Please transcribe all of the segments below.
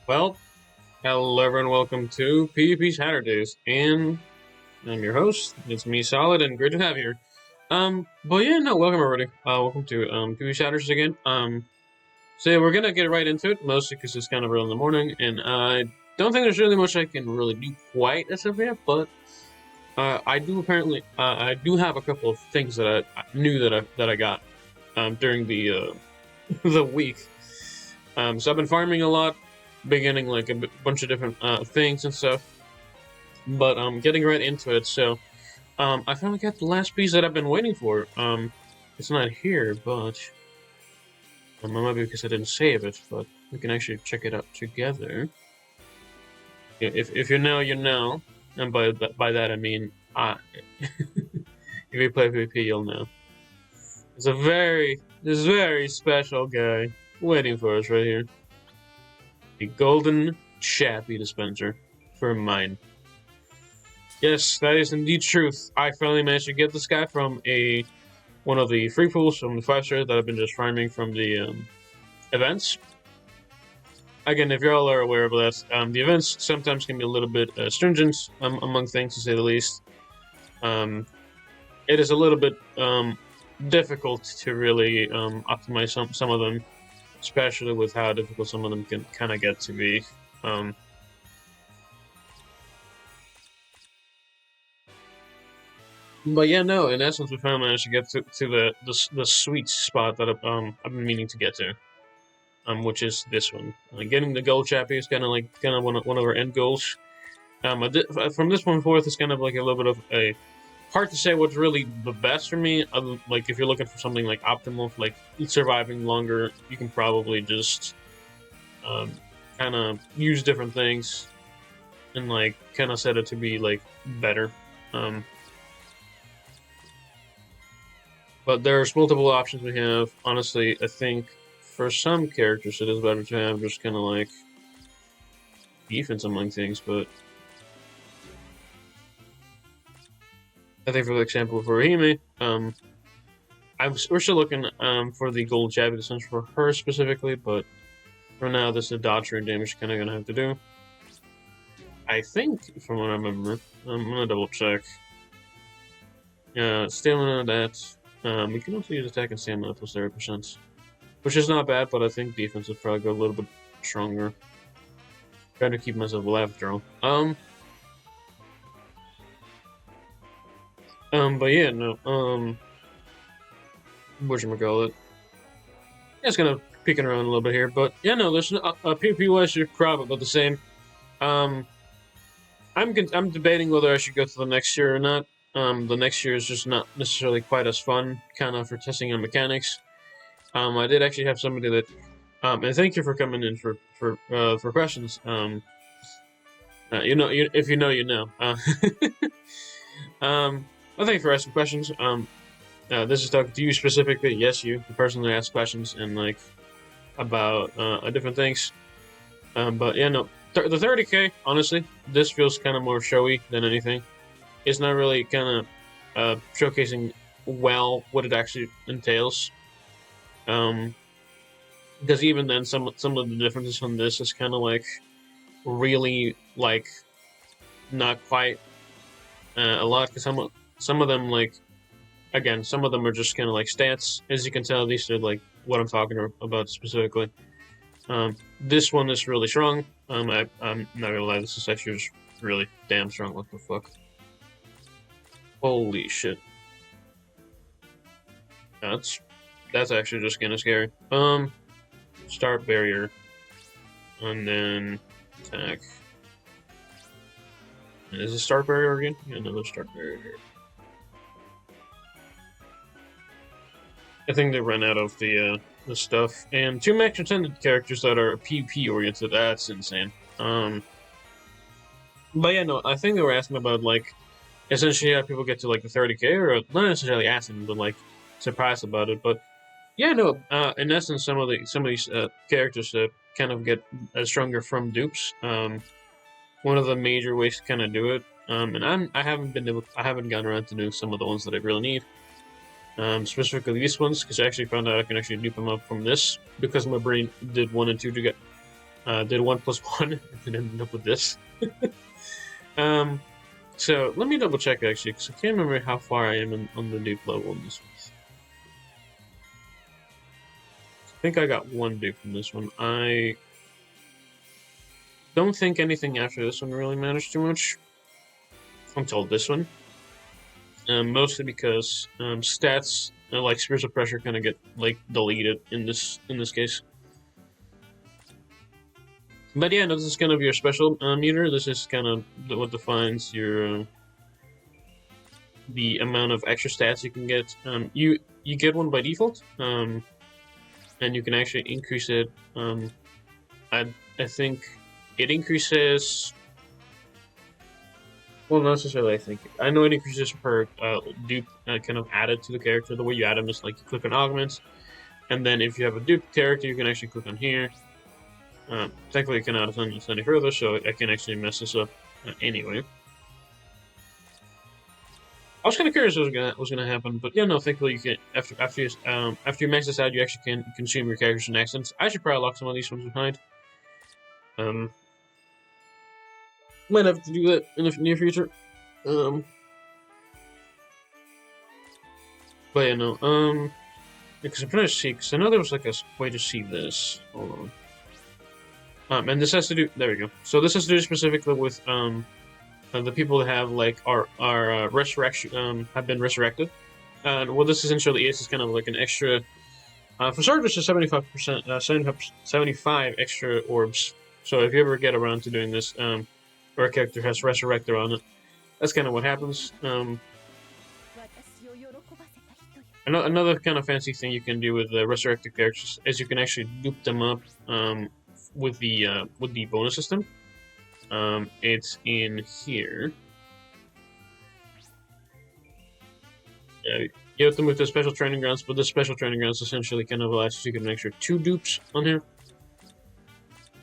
Well, hello everyone, welcome to PvP Saturdays, and I'm your host. It's me, Solid, and great to have you here. But yeah, no, welcome everybody. Welcome to PvP Saturdays again. So yeah, we're gonna get right into it, mostly because it's kind of early in the morning, and I don't think there's really much I can really do quite as of yet. But I do have a couple of things that I knew that I got during the the week. So I've been farming a lot, beginning like a bunch of different things and stuff. But getting right into it. So I finally got the last piece that I've been waiting for. It's not here, but it might be because I didn't save it. But we can actually check it out together. If you know, you know, and by that I mean if you play PvP, you'll know. It's a this very special guy waiting for us right here. The golden chappy dispenser for mine. Yes, that is indeed truth. I finally managed to get this guy from one of the free pools from the 5 stars that I've been just farming from the events. Again, if you all are aware of that, the events sometimes can be a little bit stringent among things, to say the least. It is a little bit difficult to really optimize some of them, especially with how difficult some of them can kind of get to be. Um, But yeah, no. In essence, we finally managed to get to the sweet spot that I've been meaning to get to, which is this one. Getting the gold chappy is kind of one of our end goals. From this point forth, it's kind of like a little bit of a hard to say what's really the best for me. Like if you're looking for something like optimal, for, like surviving longer, you can probably just um, kind of use different things and like kind of set it to be like better. Um, But there's multiple options we have. Honestly, I think for some characters it is better to have just kind of like defense among things. But I think, for example, for Hime, we're still looking for the gold jab essential for her specifically. But for now, this is dodge and damage kind of gonna have to do. I think, from what I remember, I'm gonna double check. Yeah, stamina that. We can also use attack and stamina plus 30%, which is not bad. But I think defense would probably go a little bit stronger. Trying to keep myself alive after all. But yeah, no, whatchamacallit. Yeah, it's kind of peeking around a little bit here, but yeah, no, there's PvP wise, you're probably about the same. Um, I'm debating whether I should go to the next year or not. The next year is just not necessarily quite as fun, kind of for testing on mechanics. I did actually have somebody that, and thank you for coming in for questions. If you know, you know. Well, thank you for asking questions. This is talking to you specifically. Yes, you, the person that asked questions and like about different things. But yeah, no, the 30K. Honestly, this feels kind of more showy than anything. It's not really kind of showcasing well what it actually entails. Um, because even then, some of the differences from this is kind of like really like not quite a lot. Because some of them like again, some of them are just kind of like stats. As you can tell, these are like what I'm talking about specifically. This one is really strong. I'm not gonna lie, this is actually just really damn strong. What the fuck? Holy shit! That's that's actually just kind of scary. Start barrier, and then attack. Is it start barrier again? Yeah, another start barrier here. I think they ran out of the stuff. And two max intended characters that are PvP oriented. That's insane. But yeah, no, I think they were asking about like essentially how people get to like the 30K, or not necessarily asking, but like surprised about it. But yeah, no, in essence, some of these characters kind of get stronger from dupes. One of the major ways to kind of do it. And I haven't gotten around to doing some of the ones that I really need. Specifically these ones, because I actually found out I can actually dupe them up from this because my brain did 1 and 2 together. did 1+1 and then ended up with this. So let me double check actually, because I can't remember how far I am on the dupe level in this one. I think I got 1 dupe in this one. I don't think anything after this one really matters too much until this one. Mostly because stats like spiritual pressure kind of get like deleted in this case. But yeah, no, this is kind of your special meter. This is kind of what defines your the amount of extra stats you can get. You get one by default, and you can actually increase it. I think it increases. Well, not necessarily. I think I know it increases per dupe kind of added to the character. The way you add them is like you click on augments, and then if you have a dupe character, you can actually click on here. Thankfully, you cannot ascend this any further, so I can actually mess this up anyway. I was kind of curious what was gonna happen, but yeah, no. Thankfully, you can after you max this out, you actually can consume your characters in accents. I should probably lock some of these ones behind. Might have to do that in the near future. But yeah, no. Because I'm trying to see, because I know there was like a way to see this. Hold on. And this has to do. There we go. So this has to do specifically with the people that have like are resurrection have been resurrected. And what this essentially is kind of like an extra. For starters, it's 75%, 75 extra orbs. So if you ever get around to doing this, or a character has resurrector on it, that's kind of what happens. Another kind of fancy thing you can do with the resurrected characters is you can actually dupe them up with the bonus system. It's in here. You have to move to special training grounds, but the special training grounds essentially kind of allows you to get an extra 2 dupes on here.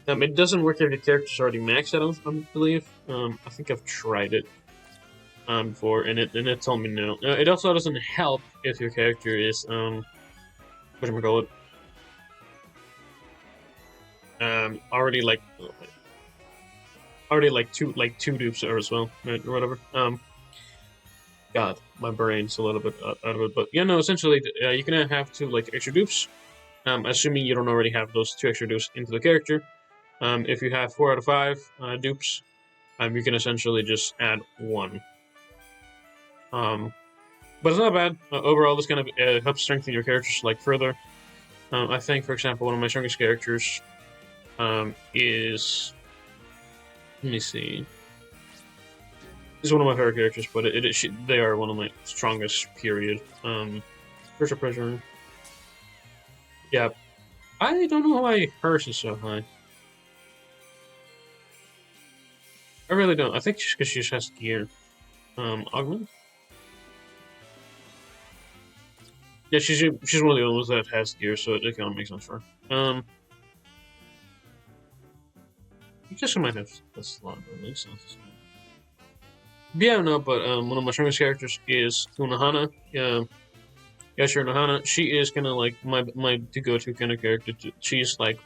It doesn't work if your character's already maxed, I believe. I think I've tried it before, and it told me no. It also doesn't help if your character is whatchamacallit, already like two dupes or as well, right, or whatever. God, my brain's a little bit out of it, but yeah, no. Essentially, you can have 2 like extra dupes, assuming you don't already have those 2 extra dupes into the character. If you have 4 out of 5 dupes, you can essentially just add 1. But it's not bad. Overall, this kind of helps strengthen your characters like further. I think, for example, one of my strongest characters is. Let me see. This is one of my favorite characters, but they are one of my strongest. Period. Pressure. Yeah, I don't know why hers is so high. I really don't. I think it's because she just has gear. Augment. Yeah, she's one of the only ones that has gear, so it kind of makes sense for her. I guess I might have a slot, but it makes sense. Yeah, no, but one of my strongest characters is Unohana. Yashiro Unohana. She is kind of like my to-go-to kind of character. She's like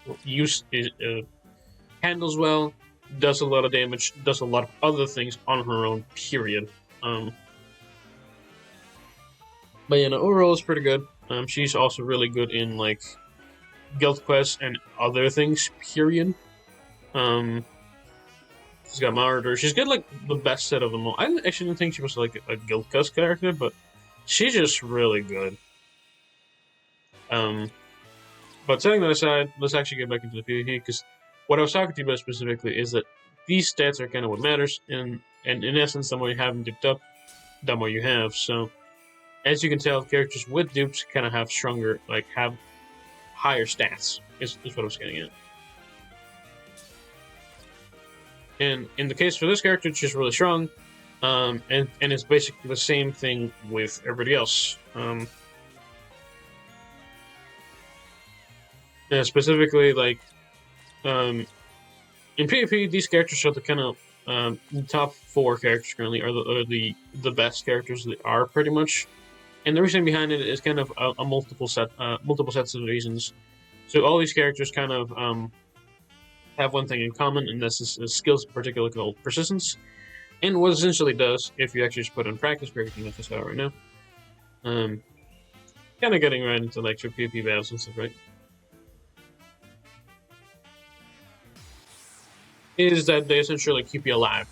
handles well, does a lot of damage, does a lot of other things on her own. Period. But yeah, no, overall it's pretty good. She's also really good in like guild quests and other things. Period. She's got Marauder. She's got like the best set of them all. I actually didn't think she was like a guild quest character, but she's just really good. But setting that aside, let's actually get back into the PvP, because what I was talking to you about specifically is that these stats are kind of what matters, and in essence, the more you have them duped up, the more you have. So, as you can tell, characters with dupes kind of have stronger, like have higher stats. Is what I was getting at. And in the case for this character, it's just really strong, and it's basically the same thing with everybody else. Yeah, specifically, like, in PvP, these characters are the kind of the top 4 characters currently are the best characters that are pretty much, and the reason behind it is kind of a multiple sets of reasons. So all these characters kind of have one thing in common, and this is a skills particularly called persistence. And what it essentially does, if you actually just put it in practice, where you can let this out right now, kind of getting right into like your PvP battles and stuff, right? Is that they essentially keep you alive.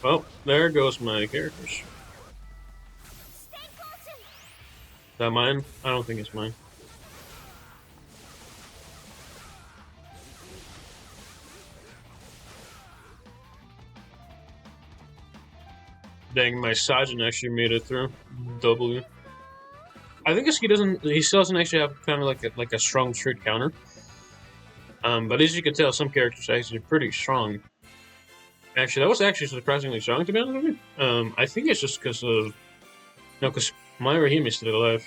Well, there goes my characters. Is that mine? I don't think it's mine. Dang, my Sajin actually made it through. W. I think he still doesn't actually have kind of like a strong trait counter. But as you can tell, some characters are actually pretty strong. Actually, that was actually surprisingly strong, to be honest with you. I think it's just because of... No, because my Rahim is still alive.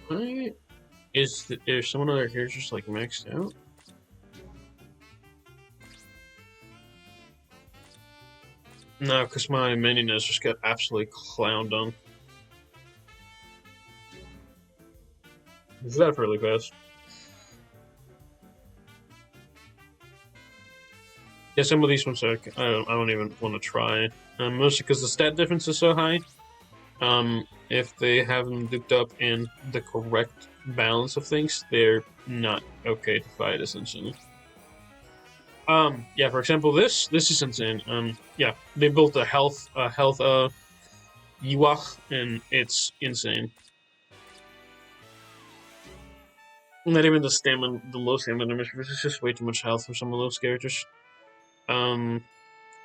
Why is there some other characters like maxed out? No, because my mininess just got absolutely clowned on. Is that really fast? Yeah, some of these ones I don't even want to try. Mostly because the stat difference is so high. If they haven't looped up in the correct balance of things, they're not okay to fight, essentially. Yeah, for example, this is insane. Yeah, they built a health Yuach, and it's insane. Not even the stamina, the low stamina damage, because it's just way too much health for some of those characters.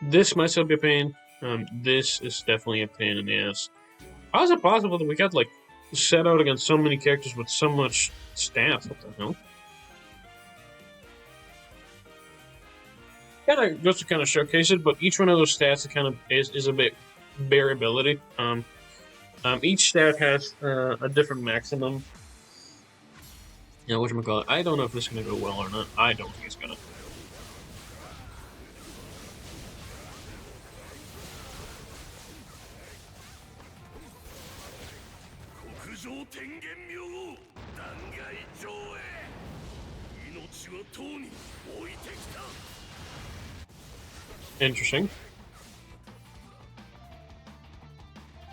This might still be a pain. This is definitely a pain in the ass. How is it possible that we got like set out against so many characters with so much stats? What the hell? Kind of just to kind of showcase it, but each one of those stats is a bit variability. Each stat has a different maximum. Yeah, whatchamacallit. I don't know if this is gonna go well or not. I don't think it's gonna. Interesting.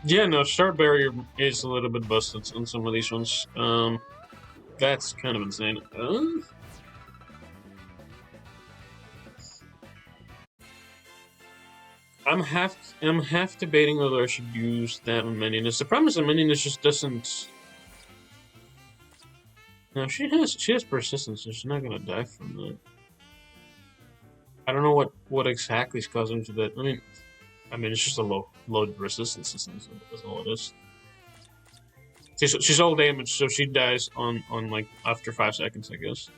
Yeah, no, start barrier is a little bit busted on some of these ones. That's kind of insane. I'm half debating whether I should use that on Mininess. The problem is that Mininess just doesn't. No, she has persistence, so she's not gonna die from that. I don't know what exactly is causing to that. I mean, it's just a low resistance system. So that's all it is. She's all damage, so she dies on like after 5 seconds, I guess.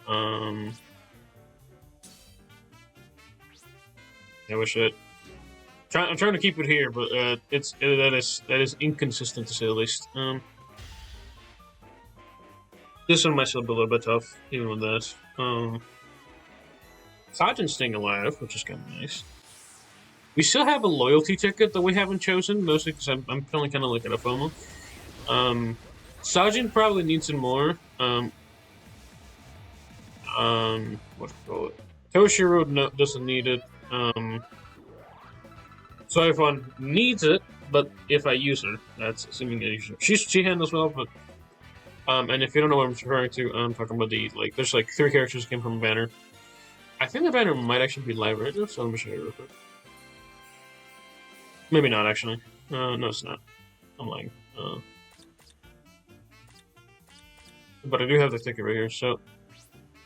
I wish it. I'm trying to keep it here, but that is inconsistent to say the least. This one might still be a little bit tough, even with that. Sajin's staying alive, which is kind of nice. We still have a loyalty ticket that we haven't chosen, mostly because I'm feeling kind of like at a FOMO. Sajin probably needs some more. What do you call it? Toshiro doesn't need it. Soifon needs it, but if I use her, that's assuming I use her. She handles well, but and if you don't know what I'm referring to, I'm talking about there's like 3 characters that came from a banner. I think the banner might actually be live right now, so let me show you real quick. Maybe not actually. No, it's not. I'm lying. But I do have the ticket right here, so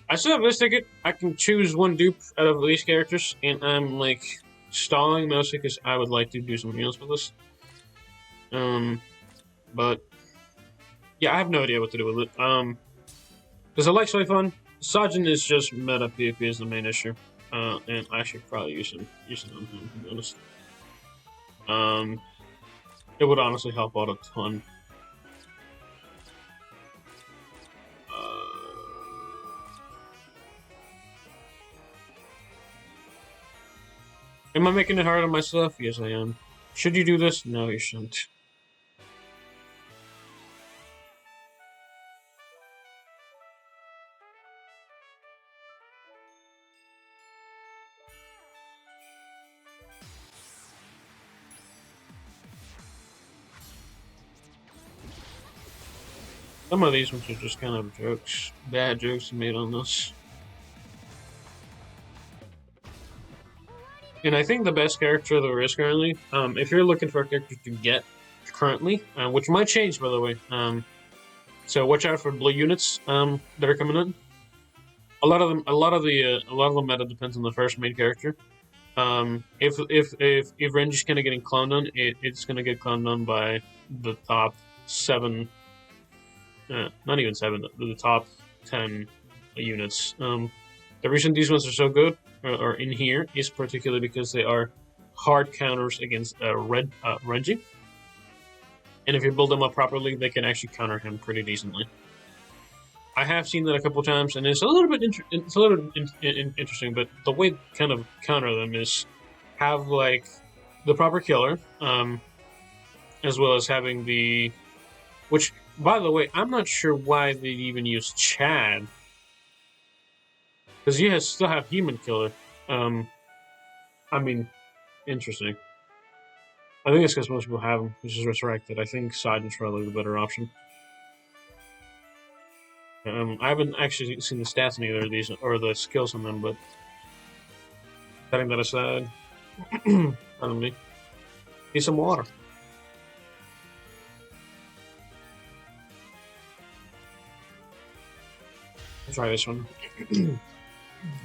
I still have this ticket. I can choose one dupe out of these characters, and I'm like stalling mostly because I would like to do something else with this. But yeah, I have no idea what to do with it. Because I like Soifon. Sajin is just meta PvP is the main issue. And I should probably use him on him, to be honest. It would honestly help out a ton. Am I making it hard on myself? Yes, I am. Should you do this? No, you shouldn't. Some of these ones are just kind of jokes. Bad jokes made on this. And I think the best character there is currently, if you're looking for a character to get currently, which might change by the way, so watch out for blue units that are coming in. A lot of the meta depends on the first main character. If Renji's kind of getting clowned on, it's gonna get clowned on by the top 7, not even 7, the top 10 units. The reason these ones are so good or in here is particularly because they are hard counters against Renji, and if you build them up properly, they can actually counter him pretty decently. I have seen that a couple times, and it's a little bit interesting. But the way to kind of counter them is have like the proper killer, as well as having the, which by the way, I'm not sure why they even use Chad, because you still have human killer. I mean, interesting. I think it's because most people have him, which is resurrected. I think Saijin's probably the better option. I haven't actually seen the stats on either of these or the skills on them, but setting that aside, pardon me. Need some water. I'll try this one.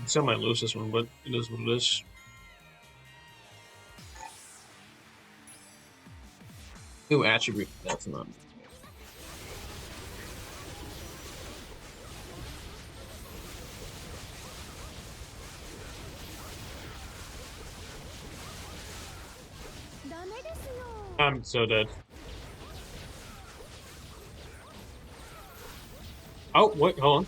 So I might lose this one, but it is what it is. Ooh, attribute. That's not. I'm so dead. Oh, wait, hold on.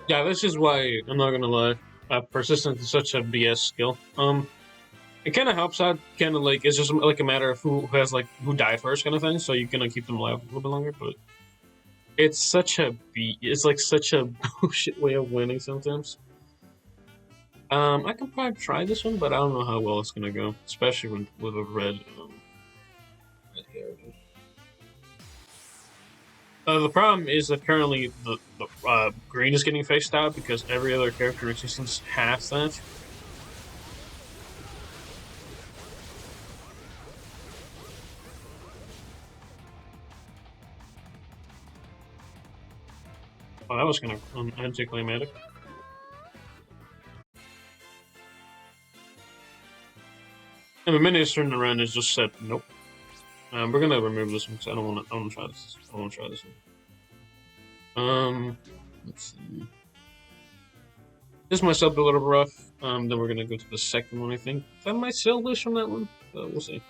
Yeah, this is why, I'm not gonna lie, persistence is such a BS skill. It kind of helps out, kind of like, it's just like a matter of who has, like, who died first kind of thing, so you're gonna keep them alive a little bit longer, but it's such a it's like such a bullshit way of winning sometimes. I can probably try this one, but I don't know how well it's gonna go, especially with a red character. The problem is that currently the green is getting phased out because every other character in existence has that. Oh, that was kind of anticlimactic. And the minute it's turned around, it's just said nope. We're gonna remove this one because I don't want to try this. I want to try this one. Let's see. This might still be a little rough. Then we're gonna go to the second one. I think that might still lose from that one, but we'll see.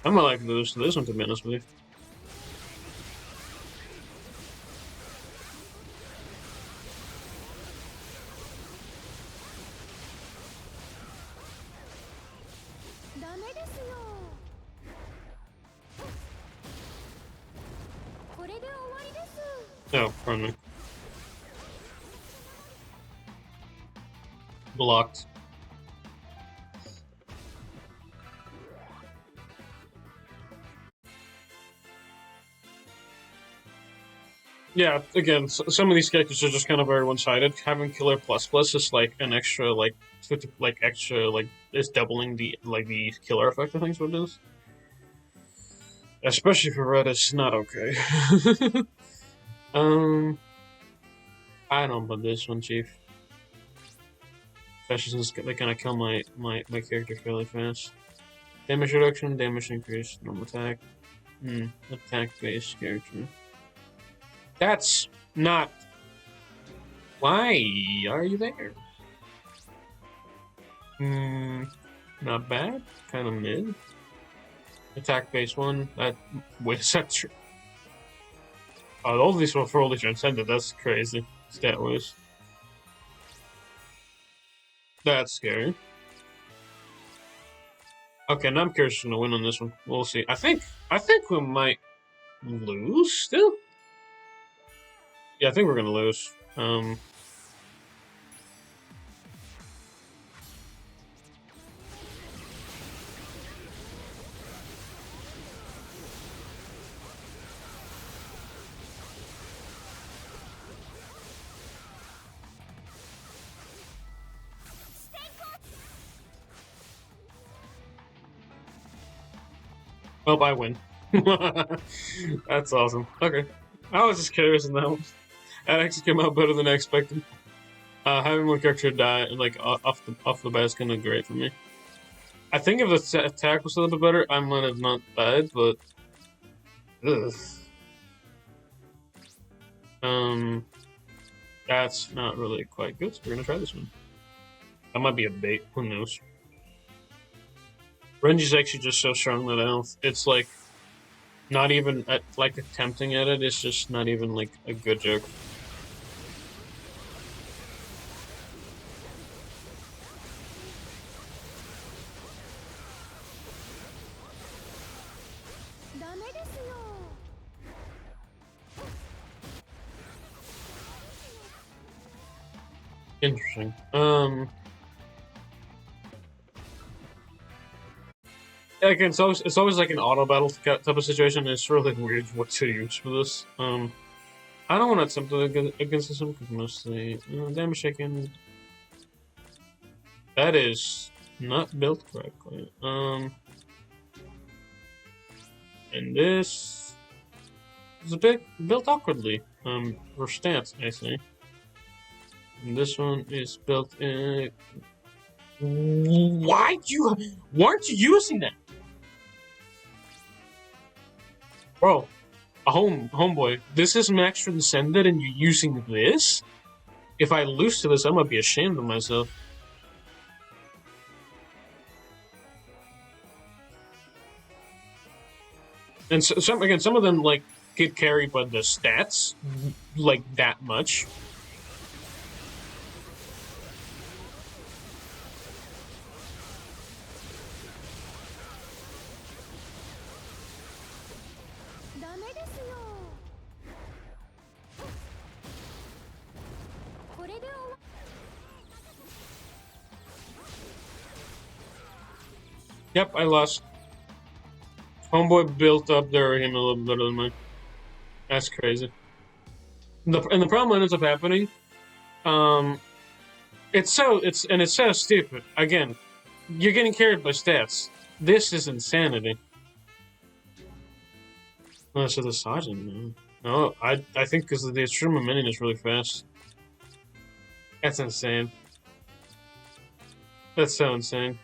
I might like lose to this one, to be honest with you. Oh, pardon me. Blocked. Yeah, again, some of these characters are just kind of very one-sided. Having killer plus plus is like an extra, like 50, like extra, like it's doubling the killer effect. I think is what it is. Especially for red, it's not okay. I don't know this one, Chief. Especially since they kind of kill my character fairly fast. Damage reduction, damage increase, normal attack. Attack based character. That's not. Why are you there? Not bad. Kind of mid. Attack base 1. That wait, is that true? All these were fully transcended. That's crazy. Stat wise. That's scary. Okay, now I'm curious to win on this one. We'll see. I think we might lose still. Yeah, I think we're gonna lose. Well, I win. That's awesome. Okay. I was just curious in that one. That actually came out better than I expected. Having one character die like off the bat is kind of great for me. I think if the attack was a little bit better, I might have not died, but ugh. That's not really quite good. So we're gonna try this one. That might be a bait. Who knows? Renji's actually just so strong that I don't. It's like not even like attempting at it. It's just not even like a good joke. Interesting. Again, it's always like an auto battle type of situation. It's really weird what to use for this. I don't want to attempt it against this one because mostly damage taken. That is not built correctly. And this is a bit built awkwardly. For stats, I say. And this one is built in. Why weren't you using that? Bro, homeboy, this is max transcended and you're using this? If I lose to this, I'm gonna be ashamed of myself. And so, some of them like get carried by the stats like that much. Yep, I lost. Homeboy built up their him a little better than mine. That's crazy. And the problem that ends up happening, it's so stupid. Again, you're getting carried by stats. This is insanity. Oh, so the sergeant. No, I think because the extreme minion is really fast. That's insane. That's so insane.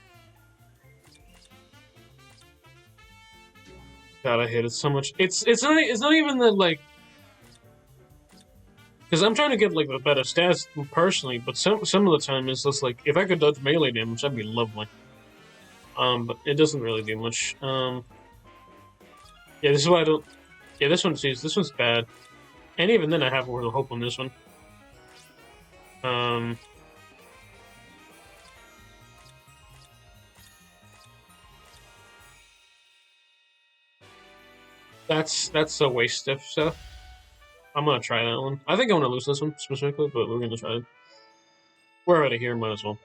God, I hate it so much. It's not even that like, because I'm trying to get like the better stats personally, but some of the time it's just like if I could dodge melee damage, that'd be lovely. But it doesn't really do much. Yeah, this is why I don't. Yeah, this one's bad, and even then I have a little hope on this one. That's a waste of stuff. I'm gonna try that one. I think I'm gonna lose this one specifically, but we're gonna try it. We're out of here, might as well.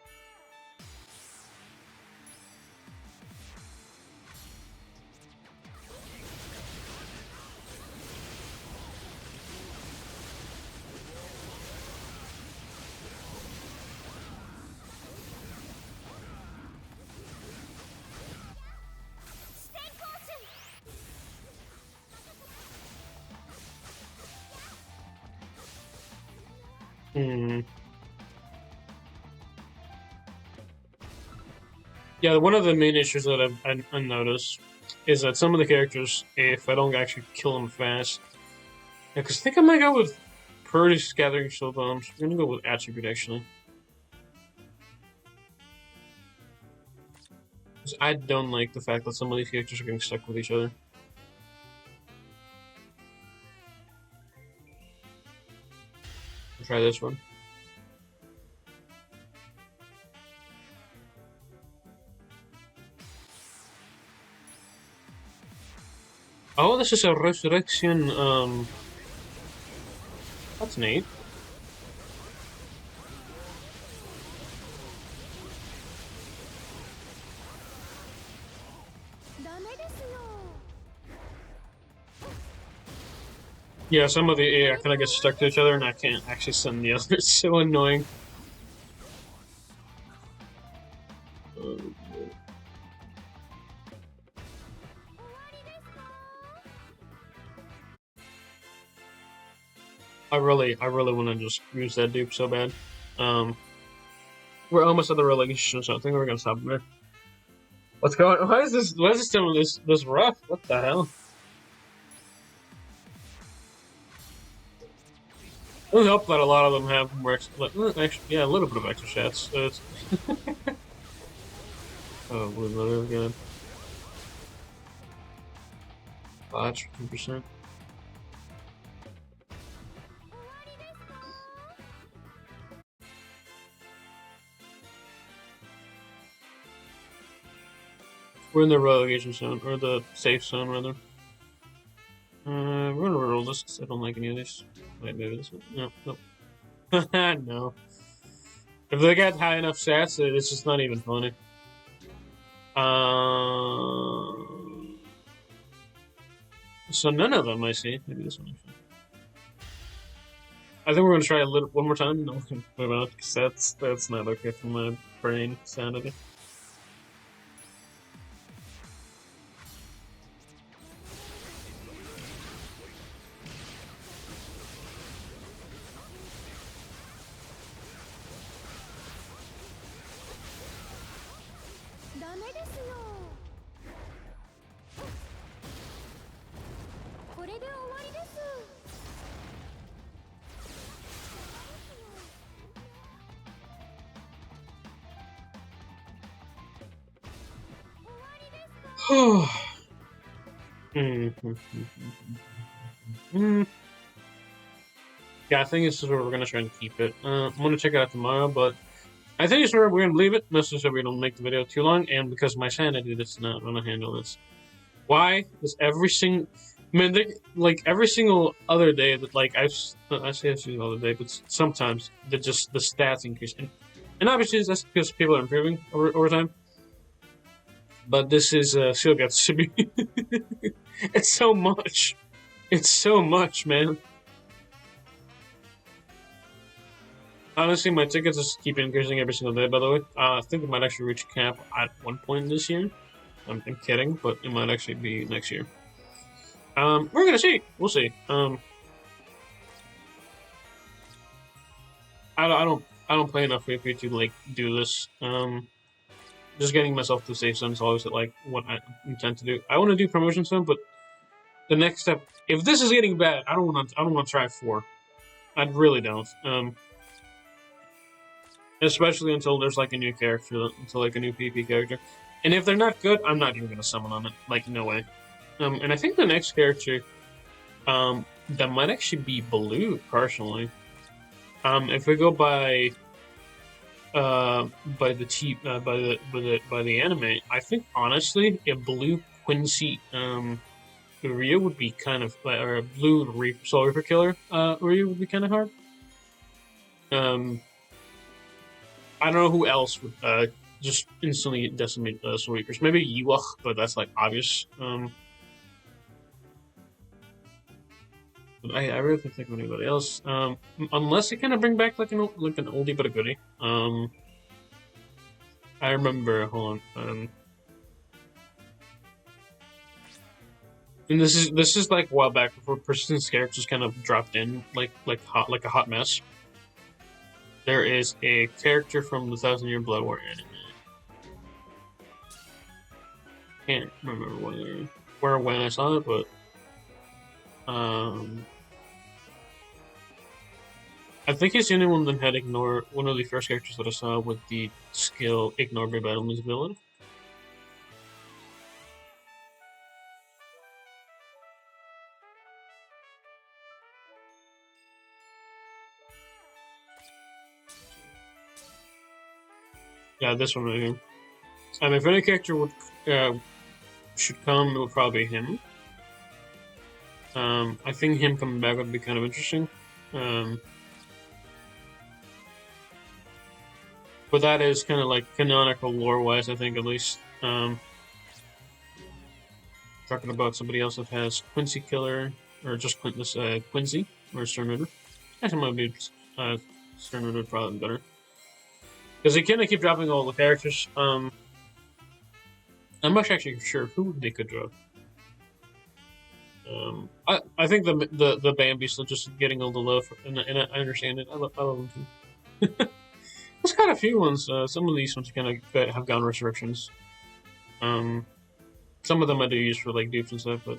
Yeah, one of the main issues that I've noticed is that some of the characters, if I don't actually kill them fast, because I think I might go with Purdy's Gathering Shield Bombs. I'm gonna go with Attribute actually. I don't like the fact that some of these characters are getting stuck with each other. I'll try this one. Oh, this is a resurrection, that's neat. Yeah, some of the AI kind of get stuck to each other, and I can't actually send the other. It's so annoying. I really want to just use that dupe so bad. We're almost at the relegation, so I think we're gonna stop there. What's going on? Why is this doing this rough? What the hell? It would help that a lot of them have more extra, yeah, a little bit of extra shots. So it's oh, we're literally good. Botch, 10%. We're in the relegation zone, or the safe zone, rather. We're gonna roll this because I don't like any of these. Wait, maybe this one? No, no. No. If they got high enough stats, it's just not even funny. So none of them I see. Maybe this one actually. I think we're gonna try one more time, and then we can move on because that's not okay for my brain sanity. Yeah, I think this is where we're gonna try and keep it. I'm gonna check it out tomorrow, but I think it's where we're gonna leave it, mostly so we don't make the video too long, and because of my sanity, that's not gonna handle this. Why? Because every single, man, like every single other day that like I say every single other day, but sometimes the stats increase, and obviously that's because people are improving over time. But this is still gets to be. It's so much. It's so much, man. Honestly, my tickets just keep increasing every single day, by the way. I think it might actually reach cap at one point this year. I'm kidding, but it might actually be next year. We're gonna see. We'll see. I don't play enough PvP to like do this. Just getting myself to safe zone is always like what I intend to do. I want to do promotion soon, but the next step, if this is getting bad, I don't want to try 4. I really don't. Especially until there's like a new character, until like a new PP character. And if they're not good, I'm not even gonna summon on it. Like no way. And I think the next character, that might actually be Blue, personally. If we go by the anime, I think honestly, a Blue Quincy Uryu would be kind of, or a Blue Soul Reaper Killer Uryu would be kind of hard. I don't know who else would just instantly decimate Soul Reapers. Maybe Ewok, but that's like obvious. But I really can't think of anybody else. Unless they kind of bring back like an oldie but a goodie. I remember. Hold on. And this is like a while back before persistence characters kind of dropped in like a hot mess. There is a character from the 1000-Year Blood War anime. Can't remember where or when I saw it, but I think he's the only one that had one of the first characters that I saw with the skill Ignore by Battle Invisibility. Yeah, this one right here. If any character would should come, it would probably be him. I think him coming back would be kind of interesting. But that is kind of like canonical lore-wise, I think, at least. Talking about somebody else that has Quincy Killer, or just Quincy, or Sternritter. Actually, might be Sternritter probably better. Because they kind of keep dropping all the characters. I'm not actually sure who they could drop. I think the Bambi's still just getting all the love, and I understand it. I love them too. There's kind of a few ones. Some of these ones kind of have gone resurrections. Some of them I do use for like dupes and stuff, but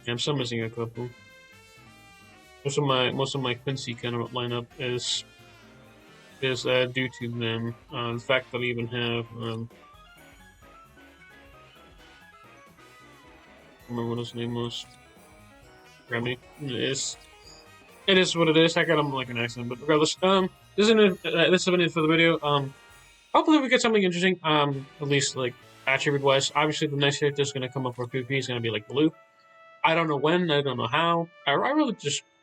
yeah, I'm still missing a couple. Most of my Quincy kind of lineup is due to them. The fact that I even have I remember what his name was. Remy. It is what it is. I got him like an accident, but regardless, this has been it for the video. Hopefully we get something interesting. At least like attribute wise. Obviously, the next character is gonna come up for PvP is gonna be like Blue. I don't know when. I don't know how. I really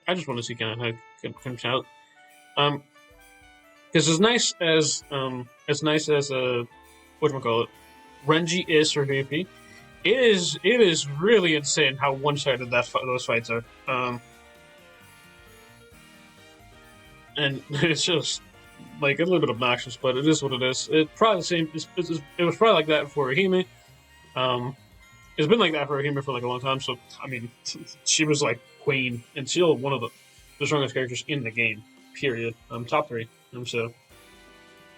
I just want to see kind of how it comes out. Because as nice as whatchamacallit, Renji is for PvP, it is really insane how one-sided those fights are. And it's just like a little bit obnoxious, but it is what it is. It's probably the same. It was probably like that for Hime. It's been like that for Hime for like a long time. So I mean, she was like queen and still one of the strongest characters in the game. Period. Top 3. So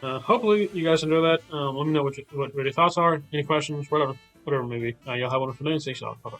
hopefully you guys enjoy that. Let me know what your thoughts are. Any questions, whatever maybe. Y'all have one for today and stay safe. Bye bye.